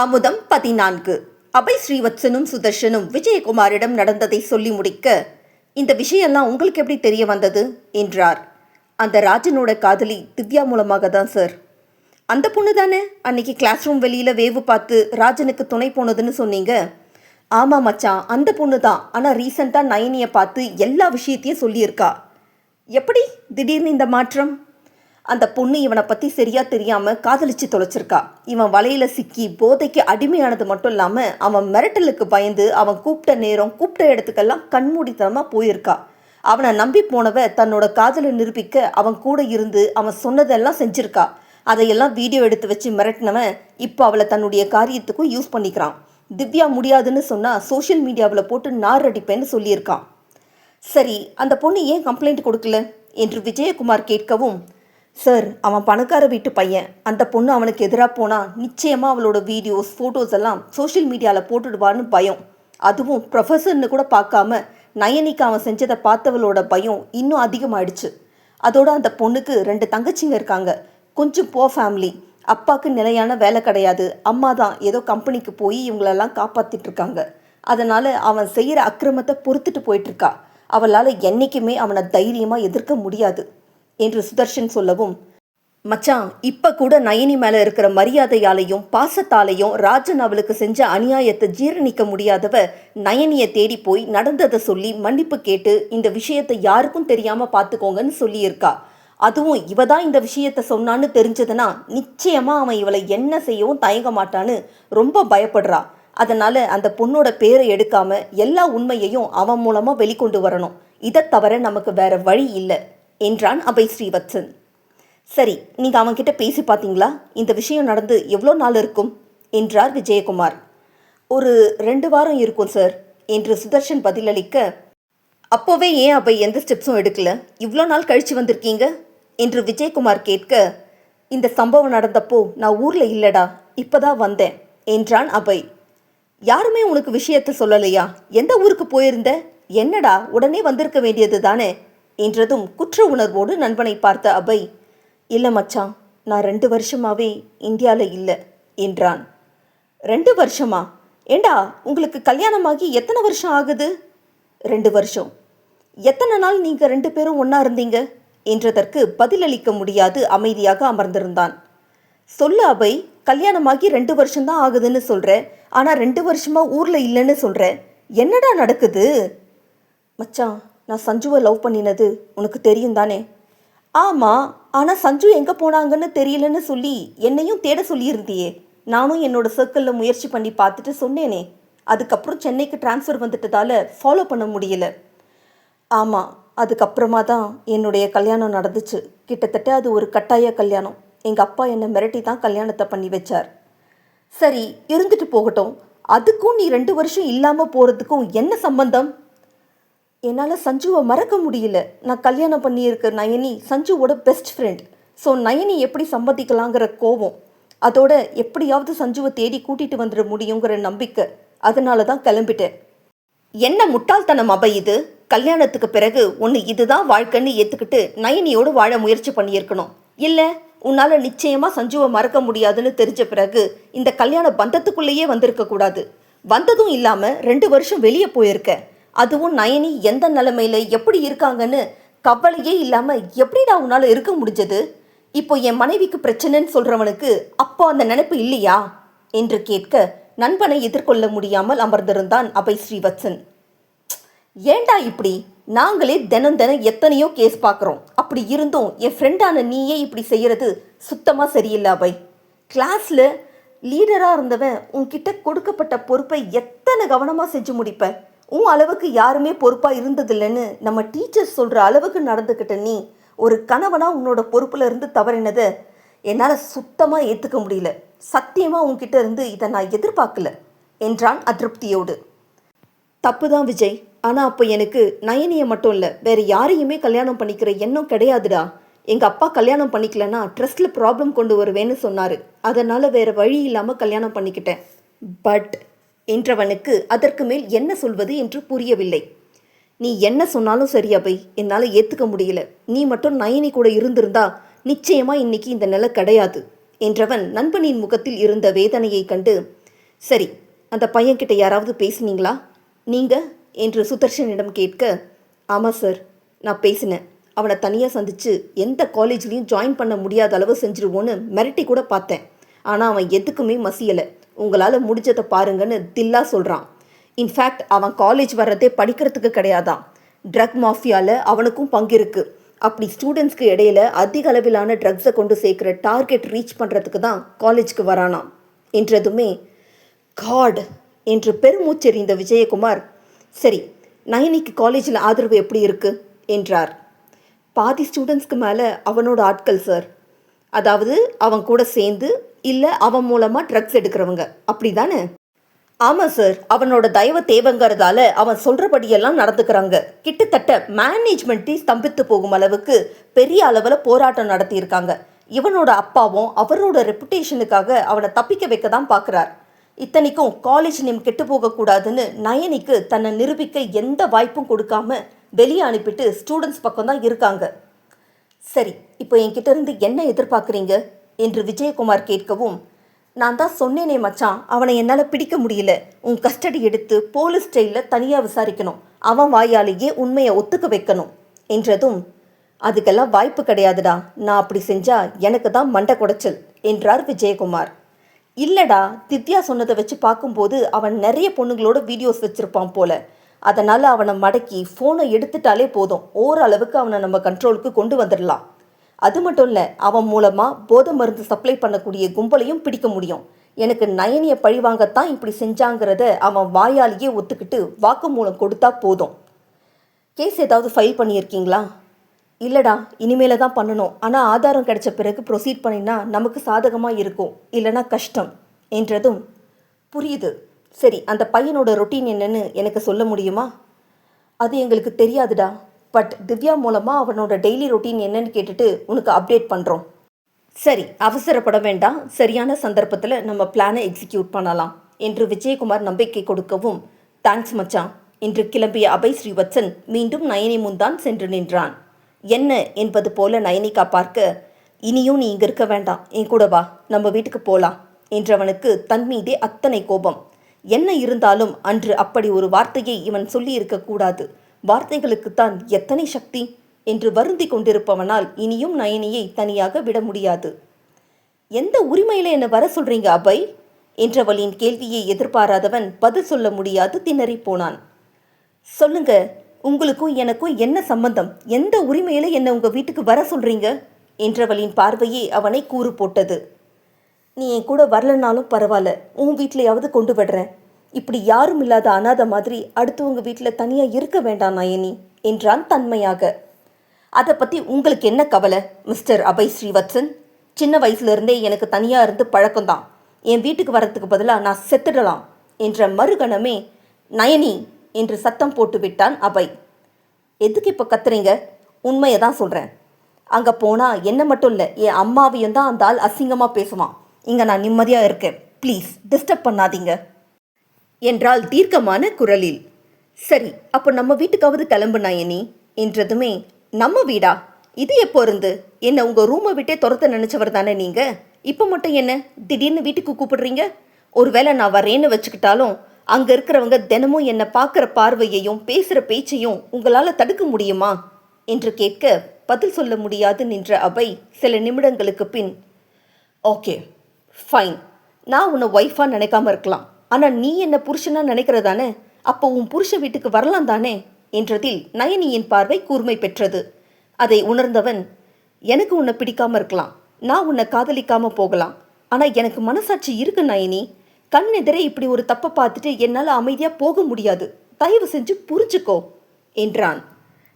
அமுதம் 14. அபய் ஸ்ரீவத்சனும் சுதர்ஷனும் விஜயகுமாரிடம் நடந்ததை சொல்லி முடிக்க, இந்த விஷயம்லாம் உங்களுக்கு எப்படி தெரிய வந்தது என்றார். அந்த ராஜனோட காதலி திவ்யா மூலமாக தான் சார். அந்த பொண்ணு தானே அன்னைக்கு கிளாஸ் ரூம் வெளியில் வேவு பார்த்து ராஜனுக்கு துணை போனதுன்னு சொன்னீங்க? ஆமாம் மச்சான், அந்த பொண்ணு தான். ஆனால் ரீசண்டாக நயனியை பார்த்து எல்லா விஷயத்தையும் சொல்லியிருக்கா. எப்படி திடீர்னு இந்த மாற்றம்? அந்த பொண்ணு இவனை பற்றி சரியாக தெரியாமல் காதலிச்சு தொலைச்சிருக்கா. இவன் வலையில் சிக்கி போதைக்கு அடிமையானது மட்டும் இல்லாமல் அவன் மிரட்டலுக்கு பயந்து அவன் கூப்பிட்ட நேரம் கூப்பிட்ட இடத்துக்கெல்லாம் கண்மூடித்தனமாக போயிருக்கா. அவனை நம்பி போனவ தன்னோட காதலை நிரூபிக்க அவன் கூட இருந்து அவன் சொன்னதெல்லாம் செஞ்சிருக்கா. அதையெல்லாம் வீடியோ எடுத்து வச்சு மிரட்டினவன் இப்போ அவளை தன்னுடைய காரியத்துக்கும் யூஸ் பண்ணிக்கிறான். திவ்யா முடியாதுன்னு சொன்னால் சோஷியல் மீடியாவில் போட்டு நார் அடிப்பேன்னு சொல்லியிருக்கான். சரி, அந்த பொண்ணு ஏன் கம்ப்ளைண்ட் கொடுக்கல என்று விஜயகுமார் கேட்கவும், சார், அவன் பணக்கார வீட்டு பையன். அந்த பொண்ணு அவனுக்கு எதிராக போனால் நிச்சயமாக அவளோட வீடியோஸ் ஃபோட்டோஸ் எல்லாம் சோஷியல் மீடியாவில் போட்டுடுவான்னு பயம். அதுவும் ப்ரொஃபஸர்னு கூட பார்க்காம நயனிக்கு அவன் செஞ்சதை பார்த்தவளோட பயம் இன்னும் அதிகமாகிடுச்சு. அதோட அந்த பொண்ணுக்கு 2 தங்கச்சிங்க இருக்காங்க. கொஞ்சம் ஃபேமிலி. அப்பாவுக்கு நிலையான வேலை கிடையாது. அம்மா தான் ஏதோ கம்பெனிக்கு போய் இவங்களெல்லாம் காப்பாற்றிட்டு இருக்காங்க. அதனால் அவன் செய்கிற அக்கிரமத்தை பொறுத்துட்டு போயிட்டுருக்கா. அவளால் என்றைக்குமே அவனை தைரியமாக எதிர்க்க முடியாது என்று சுதர்ஷன் சொல்லவும், மச்சான், இப்போ கூட நயனி மேலே இருக்கிற மரியாதையாலையும் பாசத்தாலையும் ராஜன் அவளுக்கு செஞ்ச அநியாயத்தை ஜீரணிக்க முடியாதவ நயனியை தேடி போய் நடந்ததை சொல்லி மன்னிப்பு கேட்டு இந்த விஷயத்தை யாருக்கும் தெரியாமல் பார்த்துக்கோங்கன்னு சொல்லியிருக்கா. அதுவும் இவ தான் இந்த விஷயத்தை சொன்னான்னு தெரிஞ்சதுன்னா நிச்சயமாக அவன் இவளை என்ன செய்யவும் தயங்க மாட்டான்னு ரொம்ப பயப்படுறா. அதனால் அந்த பொண்ணோட பேரை எடுக்காம எல்லா உண்மையையும் அவன் மூலமாக வெளிக்கொண்டு வரணும். இதை தவிர நமக்கு வேற வழி இல்லை என்றான் அபய் ஸ்ரீவத்சன். சரி, நீங்கள் அவன்கிட்ட பேசி பார்த்தீங்களா? இந்த விஷயம் நடந்து எவ்வளோ நாள் இருக்கும் என்றார் விஜயகுமார். ஒரு 2 வாரம் இருக்கும் சார் என்று சுதர்ஷன் பதிலளிக்க, அப்போவே ஏன் அபய் எந்த ஸ்டெப்ஸும் எடுக்கல? இவ்வளோ நாள் கழித்து வந்திருக்கீங்க என்று விஜயகுமார் கேட்க, இந்த சம்பவம் நடந்தப்போ நான் ஊரில் இல்லைடா, இப்போதான் வந்தேன் என்றான் அபய். யாருமே உனக்கு விஷயத்தை சொல்லலையா? எந்த ஊருக்கு போயிருந்த? என்னடா உடனே வந்திருக்க வேண்டியது தானே என்றதும் குற்ற உணர்வோடு நண்பனை பார்த்த அபய், இல்லை மச்சான், நான் 2 வருஷமாகவே இந்தியாவில் இல்லை என்றான். 2 வருஷமா? ஏண்டா, உங்களுக்கு கல்யாணமாகி எத்தனை வருஷம் ஆகுது? 2 வருஷம். எத்தனை நாள் நீங்கள் 2 பேரும் ஒன்றா இருந்தீங்க என்றதற்கு பதிலளிக்க முடியாது அமைதியாக அமர்ந்திருந்தான். சொல்லு அபய், கல்யாணமாகி 2 வருஷம்தான் ஆகுதுன்னு சொல்கிற, ஆனால் 2 வருஷமாக ஊரில் இல்லைன்னு சொல்கிற. என்னடா நடக்குது? மச்சான், நான் சஞ்சுவை லவ் பண்ணினது உனக்கு தெரியும் தானே? ஆமாம், ஆனால் சஞ்சு எங்கே போனாங்கன்னு தெரியலன்னு சொல்லி என்னையும் தேட சொல்லியிருந்தியே. நானும் என்னோட சர்க்கிளில் முயற்சி பண்ணி பார்த்துட்டு சொன்னேனே. அதுக்கப்புறம் சென்னைக்கு ட்ரான்ஸ்ஃபர் வந்துட்டதால் ஃபாலோ பண்ண முடியல. ஆமாம், அதுக்கப்புறமா தான் என்னுடைய கல்யாணம் நடந்துச்சு. கிட்டத்தட்ட அது ஒரு கட்டாய கல்யாணம். எங்கள் அப்பா என்னை மிரட்டி தான் கல்யாணத்தை பண்ணி வச்சார். சரி, இருந்துட்டு போகட்டும். அதுக்கும் நீ 2 வருஷம் இல்லாமல் போகிறதுக்கும் என்ன சம்பந்தம்? என்னால் சஞ்சுவை மறக்க முடியல. நான் கல்யாணம் பண்ணியிருக்க நயனி சஞ்சுவோட பெஸ்ட் ஃப்ரெண்ட். ஸோ நயனி எப்படி சம்மதிக்கலாங்கிற கோவம், அதோட எப்படியாவது சஞ்சுவை தேடி கூட்டிகிட்டு வந்துட முடியுங்கிற நம்பிக்கை. அதனால தான் கிளம்பிட்டேன். என்ன முட்டாள்தனம் அபய் இது? கல்யாணத்துக்கு பிறகு ஒன்று இதுதான் வாழ்க்கைன்னு ஏற்றுக்கிட்டு நயனியோடு வாழ முயற்சி பண்ணியிருக்கணும். இல்லை, உன்னால் நிச்சயமாக சஞ்சுவை மறக்க முடியாதுன்னு தெரிஞ்ச பிறகு இந்த கல்யாண பந்தத்துக்குள்ளேயே வந்திருக்கக்கூடாது. வந்ததும் இல்லாமல் 2 வருஷம் வெளியே போயிருக்க. அதுவும் நயனி எந்த நிலைமையில் எப்படி இருக்காங்கன்னு கவலையே இல்லாமல் எப்படிடா உன்னால் இருக்க முடிஞ்சது? இப்போ என் மனைவிக்கு பிரச்சனைன்னு சொல்கிறவனுக்கு அப்போ அந்த நினைப்பு இல்லையா என்று கேட்க நண்பனை எதிர்கொள்ள முடியாமல் அமர்ந்திருந்தான் அபய் ஸ்ரீவத்சன். ஏண்டா இப்படி? நாங்களே தினம் எத்தனையோ கேஸ் பார்க்குறோம். அப்படி இருந்தும் என் ஃப்ரெண்டான நீயே இப்படி செய்கிறது சுத்தமாக சரியில்லை அபய். கிளாஸில் லீடராக இருந்தவன் உன்கிட்ட கொடுக்கப்பட்ட பொறுப்பை எத்தனை கவனமாக செஞ்சு முடிப்ப? உன் அளவுக்கு யாருமே பொறுப்பாக இருந்ததில்லைன்னு நம்ம டீச்சர்ஸ் சொல்கிற அளவுக்கு நடந்துக்கிட்ட நீ ஒரு கணவனாக உன்னோட பொறுப்பில் இருந்து தவறினதை என்னால் சுத்தமாக ஏற்றுக்க முடியல. சத்தியமாக உன்கிட்ட இருந்து இதை நான் எதிர்பார்க்கல என்றான் அதிருப்தியோடு. தப்பு தான் விஜய், ஆனால் அப்போ எனக்கு நயனியை மட்டும் இல்லை, வேறு யாரையுமே கல்யாணம் பண்ணிக்கிற எண்ணம் கிடையாதுடா. எங்கள் அப்பா கல்யாணம் பண்ணிக்கலன்னா ட்ரஸ்ட்டில் ப்ராப்ளம் கொண்டு வருவேன்னு சொன்னார். அதனால் வேறு வழி இல்லாமல் கல்யாணம் பண்ணிக்கிட்டேன். பட் என்றவனுக்கு அதற்கு மேல் என்ன சொல்வது என்று புரியவில்லை. நீ என்ன சொன்னாலும் சரி அபய், என்னால் ஏற்றுக்க முடியல. நீ மட்டும் நயனி கூட இருந்திருந்தா நிச்சயமாக இன்னைக்கு இந்த நிலை கிடையாது என்றவன் நண்பனின் முகத்தில் இருந்த வேதனையை கண்டு, சரி, அந்த பையன்கிட்ட யாராவது பேசுனீங்களா நீங்கள் என்று சுதர்ஷனிடம் கேட்க, ஆமாம் சார், நான் பேசினேன். அவனை தனியாக சந்தித்து எந்த காலேஜ்லேயும் ஜாயின் பண்ண முடியாத அளவு செஞ்சுருவோன்னு மிரட்டி கூட பார்த்தேன். ஆனால் அவன் எதுக்குமே மசியலை. உங்களால் முடிஞ்சதை பாருங்கன்னு தில்லா சொல்கிறான். இன்ஃபேக்ட் அவன் காலேஜ் வர்றதே படிக்கிறதுக்கு கிடையாதான். ட்ரக் மாஃபியாவில் அவனுக்கும் பங்கு இருக்குது. அப்படி ஸ்டூடெண்ட்ஸ்க்கு இடையில அதிக அளவிலான ட்ரக்ஸை கொண்டு சேர்க்குற டார்கெட் ரீச் பண்ணுறதுக்கு தான் காலேஜுக்கு வரானாம் என்றதுமே, காட் என்று பெருமூச்செறிந்த விஜயகுமார், சரி, நயனிக்கு காலேஜில் ஆதரவு எப்படி இருக்குது என்றார். பாதி ஸ்டூடெண்ட்ஸ்க்கு மேலே அவனோட ஆட்கள் சார். அதாவது அவன் கூட சேர்ந்து இல்லை அவன் மூலமாக ட்ரக்ஸ் எடுக்கிறவங்க, அப்படி தானே? ஆமாம் சார், அவனோட தயவு தேவைங்கிறதால அவன் சொல்கிறபடியெல்லாம் நடந்துக்கிறாங்க. கிட்டத்தட்ட மேனேஜ்மெண்ட்டே ஸ்தம்பித்து போகும் அளவுக்கு பெரிய அளவில் போராட்டம் நடத்தியிருக்காங்க. இவனோட அப்பாவும் அவரோட ரெப்புடேஷனுக்காக அவனை தப்பிக்க வைக்க தான் பார்க்குறார். இத்தனைக்கும் காலேஜ் நேம் கெட்டு போகக்கூடாதுன்னு நயனிக்கு தன்னை நிரூபிக்க எந்த வாய்ப்பும் கொடுக்காம வெளியே அனுப்பிட்டு ஸ்டூடெண்ட்ஸ் பக்கம் தான் இருக்காங்க. சரி, இப்போ என்கிட்ட இருந்து என்ன எதிர்பார்க்குறீங்க என்று விஜயகுமார் கேட்கவும், நான் தான் சொன்னேனே மச்சான், அவனை என்னால் பிடிக்க முடியல. உன் கஸ்டடி எடுத்து போலீஸ் ஸ்டைலில் தனியாக விசாரிக்கணும். அவன் வாயாலேயே உண்மையை ஒத்துக்க வைக்கணும் என்றதும், அதுக்கெல்லாம் வாய்ப்பு கிடையாதுடா. நான் அப்படி செஞ்சால் எனக்கு தான் மண்டை குடைச்சல் என்றார் விஜயகுமார். இல்லைடா, திவ்யா சொன்னதை வச்சு பார்க்கும்போது அவன் நிறைய பொண்ணுங்களோட வீடியோஸ் வச்சுருப்பான் போல. அதனால் அவனை மடக்கி ஃபோனை எடுத்துட்டாலே போதும், ஓரளவுக்கு அவனை நம்ம கண்ட்ரோலுக்கு கொண்டு வந்துடலாம். அது மட்டும் இல்லை, அவன் மூலமாக போதை மருந்து சப்ளை பண்ணக்கூடிய கும்பலையும் பிடிக்க முடியும். எனக்கு நயனியை பழிவாங்கத்தான் இப்படி செஞ்சாங்கிறத அவன் வாயாலேயே ஒத்துக்கிட்டு வாக்குமூலம் கொடுத்தா போதும். கேஸ் ஏதாவது ஃபைல் பண்ணியிருக்கீங்களா? இல்லைடா, இனிமேல தான் பண்ணணும். ஆனால் ஆதாரம் கிடைச்ச பிறகு ப்ரொசீட் பண்ணினா நமக்கு சாதகமாக இருக்கும், இல்லைனா கஷ்டம் என்றதும், புரியுது. சரி, அந்த பையனோட ரொட்டீன் என்னன்னு எனக்கு சொல்ல முடியுமா? அது எங்களுக்கு தெரியாதுடா. பட் திவ்யா மூலமாக அவனோட டெய்லி ரொட்டீன் என்னன்னு கேட்டுட்டு உனக்கு அப்டேட் பண்ணுறோம். சரி, அவசரப்பட வேண்டாம். சரியான சந்தர்ப்பத்தில் நம்ம பிளானை எக்ஸிக்யூட் பண்ணலாம் என்று விஜயகுமார் நம்பிக்கை கொடுக்கவும், தேங்க்ஸ் மச்சான் என்று கிளம்பிய அபய் ஸ்ரீவத்சன் மீண்டும் நயனி முன்தான் சென்று நின்றான். என்ன என்பது போல நயனிகா பார்க்க, இனியும் நீ இங்கே இருக்க வேண்டாம், என் கூட வா, நம்ம வீட்டுக்கு போகலாம் என்றவனுக்கு தன் மீதே அத்தனை கோபம். என்ன இருந்தாலும் அன்று அப்படி ஒரு வார்த்தையை இவன் சொல்லி இருக்கக்கூடாது. வார்த்தைகளுக்குத்தான் எத்தனை சக்தி என்று வருந்தி கொண்டிருப்பவனால் இனியும் நயனியை தனியாக விட முடியாது. எந்த உரிமையில் என்ன வர சொல்றீங்க அபய் என்றவளின் கேள்வியை எதிர்பாராதவன் பதில் சொல்ல முடியாது திணறி போனான். சொல்லுங்க, உங்களுக்கும் எனக்கும் என்ன சம்பந்தம்? எந்த உரிமையில என்ன உங்க வீட்டுக்கு வர சொல்றீங்க என்றவளின் பார்வையே அவனை கூறு போட்டது. நீ என் கூட வரலனாலும் பரவாயில்ல, உன் வீட்லையாவது கொண்டு விடுறேன். இப்படி யாரும் இல்லாத அனாதை மாதிரி அடுத்தவங்க வீட்டில் தனியாக இருக்க வேண்டாம் நயனி என்றான் தன்மையாக. அதை பற்றி உங்களுக்கு என்ன கவலை மிஸ்டர் அபய் ஸ்ரீவத்சன்? சின்ன வயசுலேருந்தே எனக்கு தனியாக இருந்து பழக்கம்தான். என் வீட்டுக்கு வரத்துக்கு பதிலாக நான் செத்துடலாம் என்ற மறுகணமே நயனி என்று சத்தம் போட்டு விட்டான் அபய். எதுக்கு இப்போ கத்துறீங்க? உண்மையை தான் சொல்கிறேன். அங்கே போனால் என்ன மட்டும் இல்லை, என் அம்மாவையும் தான் அந்த ஆள் அசிங்கமாக பேசுவான். இங்கே நான் நிம்மதியாக இருக்கேன், ப்ளீஸ் டிஸ்டர்ப் பண்ணாதீங்க என்றால் தீர்க்கமான குரலில். சரி, அப்போ நம்ம வீட்டுக்காவது கிளம்பு நயனி என்றதுமே, நம்ம வீடா? இது எப்போ இருந்து? என்ன உங்கள் ரூமை விட்டே துரத்த நினச்சவர் தானே நீங்கள்? இப்போ மட்டும் என்ன திடீர்னு வீட்டுக்கு கூப்பிடுறீங்க? ஒருவேளை நான் வரேன்னு வச்சுக்கிட்டாலும் அங்கே இருக்கிறவங்க தினமும் என்னை பார்க்குற பார்வையையும் பேசுகிற பேச்சையும் உங்களால் தடுக்க முடியுமா என்று கேட்க பதில் சொல்ல முடியாது நின்ற அபய் சில நிமிடங்களுக்கு பின், ஓகே ஃபைன், நான் உன்னை ஒய்ஃபாக நினைக்காம இருக்கலாம், ஆனால் நீ என்ன புருஷனாக நினைக்கிறதானே? அப்போ உன் புருஷ வீட்டுக்கு வரலாம் தானே என்றதில் நயனியின் பார்வை கூர்மை பெற்றது. அதை உணர்ந்தவன், எனக்கு உன்னை பிடிக்காமல் இருக்கலாம், நான் உன்னை காதலிக்காமல் போகலாம், ஆனால் எனக்கு மனசாட்சி இருக்கு நயனி. கண் எதிரே இப்படி ஒரு தப்பை பார்த்துட்டு என்னால் அமைதியாக போக முடியாது. தயவு செஞ்சு புரிஞ்சுக்கோ என்றான்.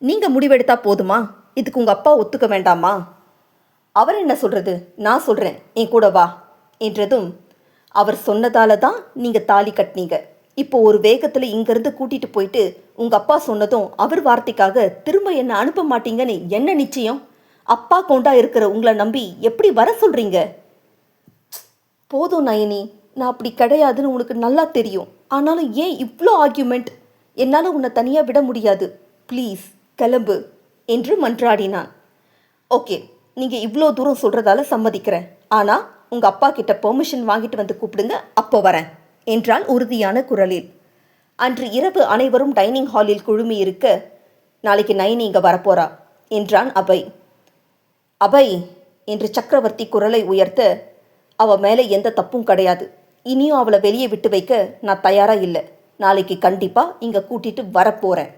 நீங்கள் முடிவெடுத்தா போதுமா? இதுக்கு உங்கள் அப்பா ஒத்துக்க வேண்டாமா? அவர் என்ன சொல்கிறது? நான் சொல்கிறேன், என் கூட வா என்றதும், அவர் சொன்னதால தான் நீங்கள் தாலி கட்டினீங்க. இப்போ ஒரு வேகத்தில் இங்கேருந்து கூட்டிகிட்டு போயிட்டு உங்கள் அப்பா சொன்னதும் அவர் வார்த்தைக்காக திரும்ப என்னை அனுப்ப மாட்டீங்கன்னு என்ன நிச்சயம்? அப்பா கொண்டா இருக்கிற உங்களை நம்பி எப்படி வர சொல்கிறீங்க? போதும் நயனி, நான் அப்படி கிடையாதுன்னு உனக்கு நல்லா தெரியும். ஆனாலும் ஏன் இவ்வளோ ஆர்கியூமெண்ட்? என்னால் உன்னை தனியாக விட முடியாது, ப்ளீஸ் கிளம்பு என்று மன்றாடினான். ஓகே, நீங்கள் இவ்வளோ தூரம் சொல்கிறதால சம்மதிக்கிறேன். ஆனால் உங்கள் அப்பா கிட்ட பெர்மிஷன் வாங்கிட்டு வந்து கூப்பிடுங்க, அப்போ வரேன் என்றாள் உறுதியான குரலில். அன்று இரவு அனைவரும் டைனிங் ஹாலில் குழுமி இருக்க, நாளைக்கு நயனி இங்கே வரப்போறா என்றான் அபய். அபய் என்று சக்கரவர்த்தி குரலை உயர்த்த, அவ மேலே எந்த தப்பும் கிடையாது. இனியும் அவளை வெளியே விட்டு வைக்க நான் தயாரா இல்லை. நாளைக்கு கண்டிப்பா இங்க கூட்டிட்டு வரப்போறேன்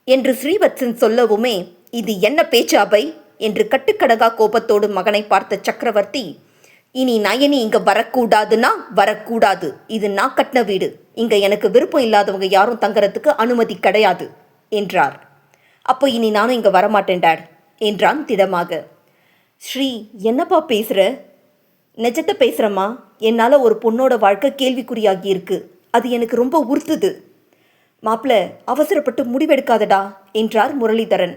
என்று ஸ்ரீவத்சன் சொல்லவுமே, இது என்ன பேச்சு அபய் என்று கட்டுக்கடகா கோபத்தோடு மகனை பார்த்த சக்கரவர்த்தி, இனி நயனி இங்க வரக்கூடாதுன்னா வரக்கூடாது. இது நான் கட்டின வீடு. இங்க எனக்கு விருப்பம் இல்லாதவங்க யாரும் தங்கறதுக்கு அனுமதி கிடையாது என்றார். அப்போ இனி நானும் இங்க வரமாட்டேன் டாட் என்றான் திடமாக. ஸ்ரீ, என்னப்பா பேசுற? நிஜத்தை பேசுறம்மா. என்னால் ஒரு பொண்ணோட வாழ்க்கை கேள்விக்குறியாகி இருக்கு. அது எனக்கு ரொம்ப உறுத்துது. மாப்பிள்ள, அவசரப்பட்டு முடிவெடுக்காதடா என்றார் முரளிதரன்.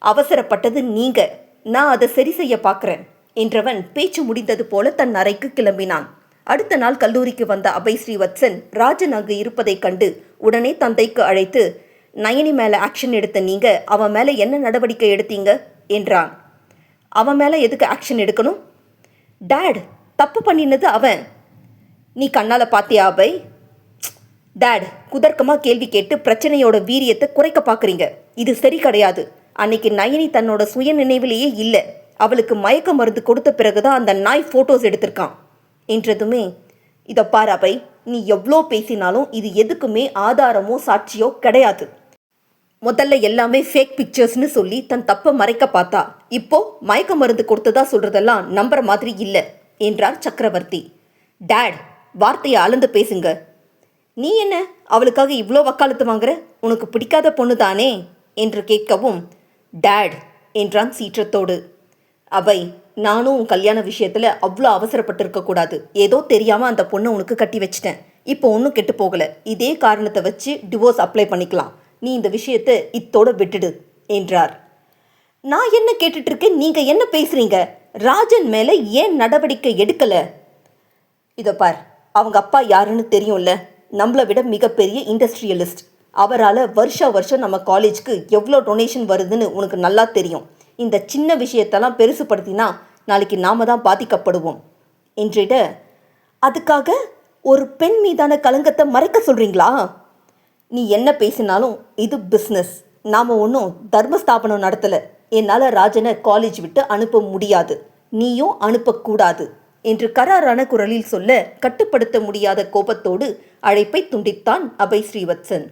அவசரப்பட்டது நீங்க, நான் அதை சரி செய்ய பார்க்குறேன் என்றவன் பேச்சு முடிந்தது போல தன் அறைக்கு கிளம்பினான். அடுத்த நாள் கல்லூரிக்கு வந்த அபய் ஸ்ரீவத்சன் ராஜன் அங்கு இருப்பதைக் கண்டு உடனே தந்தைக்கு அழைத்து, நயனி மேலே ஆக்ஷன் எடுத்த நீங்க அவன் மேலே என்ன நடவடிக்கை எடுத்தீங்க என்றான். அவன் மேலே எதுக்கு ஆக்ஷன் எடுக்கணும்? டேட், தப்பு பண்ணினது அவன். நீ கண்ணால் பார்த்தியா அபய்? டேட், குதர்க்கமாக கேள்வி கேட்டு பிரச்சனையோட வீரியத்தை குறைக்க பார்க்குறீங்க. இது சரி கிடையாது. அன்னைக்கு நயனி தன்னோட சுய நினைவிலேயே இல்லை. அவளுக்கு மயக்க மருந்து கொடுத்த பிறகுதான் அந்த நாய் ஃபோட்டோஸ் எடுத்திருக்கான் என்றதுமே, இதை பார் அபய், நீ எவ்வளோ பேசினாலும் இது எதுக்குமே ஆதாரமோ சாட்சியோ கிடையாது. முதல்ல எல்லாமே ஃபேக் பிக்சர்ஸ்னு சொல்லி தன் தப்பை மறைக்க பார்த்தா, இப்போ மயக்க மருந்து கொடுத்ததா சொல்றதெல்லாம் நம்புற மாதிரி இல்லை என்றார் சக்கரவர்த்தி. டேட், வார்த்தையை அளந்து பேசுங்க. நீ என்ன அவளுக்காக இவ்வளோ வக்காலத்து வாங்குற? உனக்கு பிடிக்காத பொண்ணு தானே என்று கேட்கவும், டேட் என்றான் சீற்றத்தோடு. அபய், நானும் உன் கல்யாண விஷயத்தில் அவ்வளோ அவசரப்பட்டிருக்கக்கூடாது. ஏதோ தெரியாமல் அந்த பொண்ணை உனக்கு கட்டி வச்சிட்டேன். இப்போ ஒன்றும் கெட்டு போகலை. இதே காரணத்தை வச்சு டிவோர்ஸ் அப்ளை பண்ணிக்கலாம். நீ இந்த விஷயத்தை இத்தோட விட்டுடு என்றார். நான் என்ன கேட்டுட்டு இருக்கேன், நீங்கள் என்ன பேசுகிறீங்க? ராஜன் மேலே ஏன் நடவடிக்கை எடுக்கலை? இதோ பார், அவங்க அப்பா யாருன்னு தெரியும்ல. நம்மளை விட மிகப்பெரிய இண்டஸ்ட்ரியலிஸ்ட். அவரால் வருஷம் நம்ம காலேஜுக்கு எவ்வளோ டொனேஷன் வருதுன்னு உனக்கு நல்லா தெரியும். இந்த சின்ன விஷயத்தெல்லாம் பெருசுப்படுத்தினா நாளைக்கு நாம தான் பாதிக்கப்படுவோம் என்றிட, அதுக்காக ஒரு பெண் மீதான கலங்கத்தை மறைக்க சொல்கிறீங்களா? நீ என்ன பேசினாலும் இது பிஸ்னஸ். நாம் ஒன்றும் தர்மஸ்தாபனம் நடத்தலை. என்னால் ராஜனை காலேஜ் விட்டு அனுப்ப முடியாது. நீயும் அனுப்பக்கூடாது என்று கராரான குரலில் சொல்ல, கட்டுப்படுத்த முடியாத கோபத்தோடு அழைப்பை துண்டித்தான் அபய் ஸ்ரீவத்சன்.